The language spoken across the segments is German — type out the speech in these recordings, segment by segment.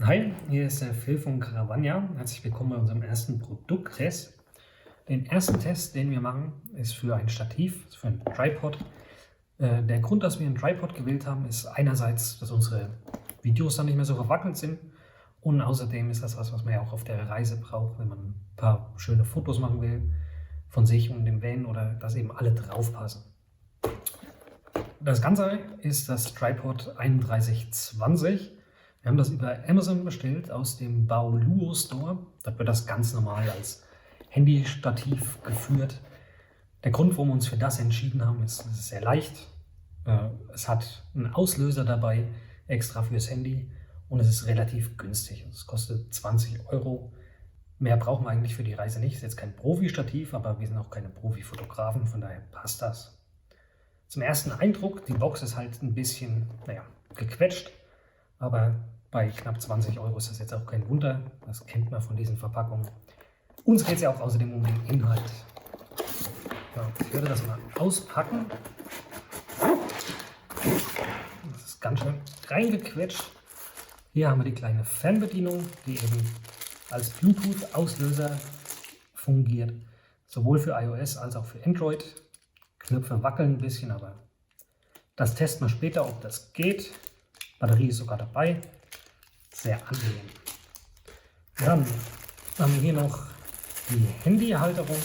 Hi, hier ist der Phil von Caravagna. Herzlich willkommen bei unserem ersten Produkttest. Den ersten Test, den wir machen, ist für ein Stativ, also für einen Tripod. Der Grund, dass wir einen Tripod gewählt haben, ist einerseits, dass unsere Videos dann nicht mehr so verwackelt sind, und außerdem ist das was man ja auch auf der Reise braucht, wenn man ein paar schöne Fotos machen will von sich und dem Van, oder dass eben alle drauf passen. Das Ganze ist das Tripod 3120. Wir haben das über Amazon bestellt aus dem Baoluo Store. Dort wird das ganz normal als Handystativ geführt. Der Grund, warum wir uns für das entschieden haben, ist, es ist sehr leicht. Es hat einen Auslöser dabei, extra fürs Handy, und es ist relativ günstig. Es kostet 20 Euro. Mehr brauchen wir eigentlich für die Reise nicht. Es ist jetzt kein Profi-Stativ, aber wir sind auch keine Profi-Fotografen, von daher passt das. Zum ersten Eindruck, die Box ist halt ein bisschen, gequetscht, aber bei knapp 20 Euro ist das jetzt auch kein Wunder. Das kennt man von diesen Verpackungen. Uns geht es ja auch außerdem um den Inhalt. Ja, ich werde das mal auspacken. Das ist ganz schön reingequetscht. Hier haben wir die kleine Fernbedienung, die eben als Bluetooth-Auslöser fungiert, sowohl für iOS als auch für Android. Knöpfe wackeln ein bisschen, aber das testen wir später, ob das geht. Batterie ist sogar dabei. Sehr angenehm. Dann haben wir hier noch die Handyhalterung,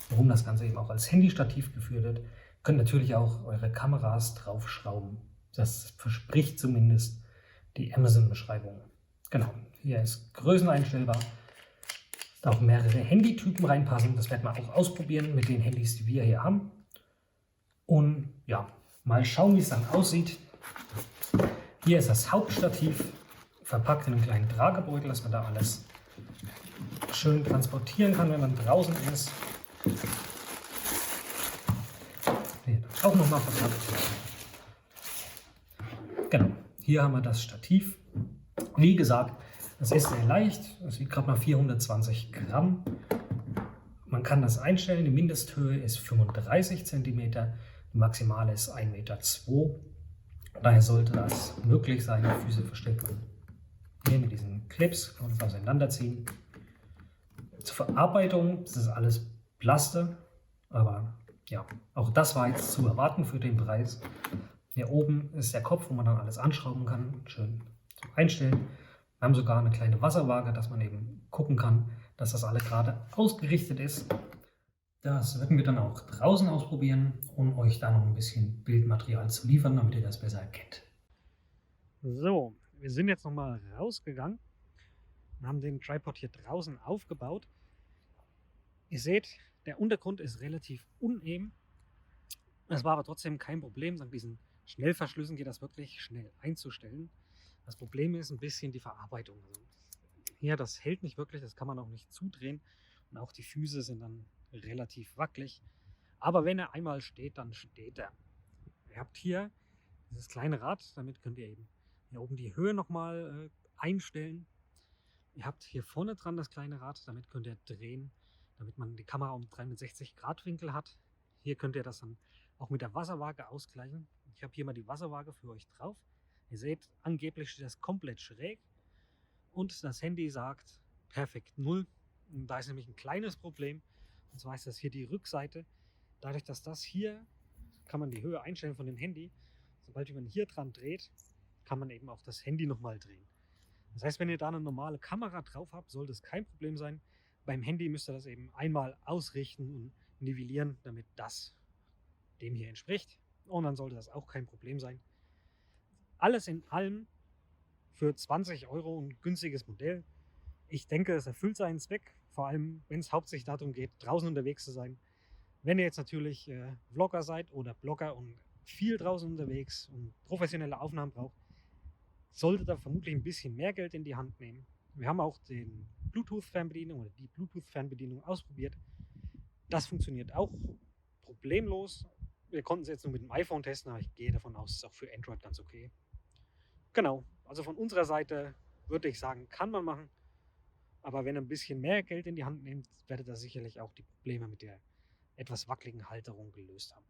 warum das Ganze eben auch als Handystativ geführt wird. Ihr könnt natürlich auch eure Kameras draufschrauben. Das verspricht zumindest die Amazon-Beschreibung. Genau, hier ist Größen einstellbar. Da auch mehrere Handytypen reinpassen. Das werden wir auch ausprobieren mit den Handys, die wir hier haben. Und ja, mal schauen, wie es dann aussieht. Hier ist das Hauptstativ, verpackt in einem kleinen Tragebeutel, dass man da alles schön transportieren kann, wenn man draußen ist. Hier auch nochmal verpackt. Genau, hier haben wir das Stativ. Wie gesagt, es ist sehr leicht, es wiegt gerade mal 420 Gramm. Man kann das einstellen, die Mindesthöhe ist 35 cm, die maximale ist 1,2 Meter. Daher sollte das möglich sein. Die Füße verstellt man hier mit diesen Clips, kann man das auseinanderziehen. Zur Verarbeitung ist das alles Plaste, aber ja, auch das war jetzt zu erwarten für den Preis. Hier oben ist der Kopf, wo man dann alles anschrauben kann, schön zum Einstellen. Wir haben sogar eine kleine Wasserwaage, dass man eben gucken kann, dass das alles gerade ausgerichtet ist. Das werden wir dann auch draußen ausprobieren, um euch da noch ein bisschen Bildmaterial zu liefern, damit ihr das besser erkennt. So, wir sind jetzt nochmal rausgegangen und haben den Tripod hier draußen aufgebaut. Ihr seht, der Untergrund ist relativ uneben. Es war aber trotzdem kein Problem. Dank diesen Schnellverschlüssen geht das wirklich schnell einzustellen. Das Problem ist ein bisschen die Verarbeitung. Also hier, das hält nicht wirklich, das kann man auch nicht zudrehen. Und auch die Füße sind dann relativ wackelig. Aber wenn er einmal steht, dann steht er. Ihr habt hier dieses kleine Rad, damit könnt ihr eben hier oben die Höhe nochmal einstellen. Ihr habt hier vorne dran das kleine Rad, damit könnt ihr drehen, damit man die Kamera um 360 Grad Winkel hat. Hier könnt ihr das dann auch mit der Wasserwaage ausgleichen. Ich habe hier mal die Wasserwaage für euch drauf. Ihr seht, angeblich steht das komplett schräg und das Handy sagt perfekt 0. Und da ist nämlich ein kleines Problem, und zwar ist das hier die Rückseite. Dadurch, dass das hier, kann man die Höhe einstellen von dem Handy. Sobald man hier dran dreht, kann man eben auch das Handy nochmal drehen. Das heißt, wenn ihr da eine normale Kamera drauf habt, sollte es kein Problem sein. Beim Handy müsst ihr das eben einmal ausrichten und nivellieren, damit das dem hier entspricht. Und dann sollte das auch kein Problem sein. Alles in allem für 20 Euro ein günstiges Modell. Ich denke, es erfüllt seinen Zweck, vor allem wenn es hauptsächlich darum geht, draußen unterwegs zu sein. Wenn ihr jetzt natürlich Vlogger seid oder Blogger und viel draußen unterwegs und professionelle Aufnahmen braucht, solltet ihr vermutlich ein bisschen mehr Geld in die Hand nehmen. Wir haben auch den Bluetooth-Fernbedienung oder die Bluetooth-Fernbedienung ausprobiert. Das funktioniert auch problemlos. Wir konnten es jetzt nur mit dem iPhone testen, aber ich gehe davon aus, es ist auch für Android ganz okay. Genau, also von unserer Seite würde ich sagen, kann man machen. Aber wenn ihr ein bisschen mehr Geld in die Hand nehmt, werdet ihr sicherlich auch die Probleme mit der etwas wackeligen Halterung gelöst haben.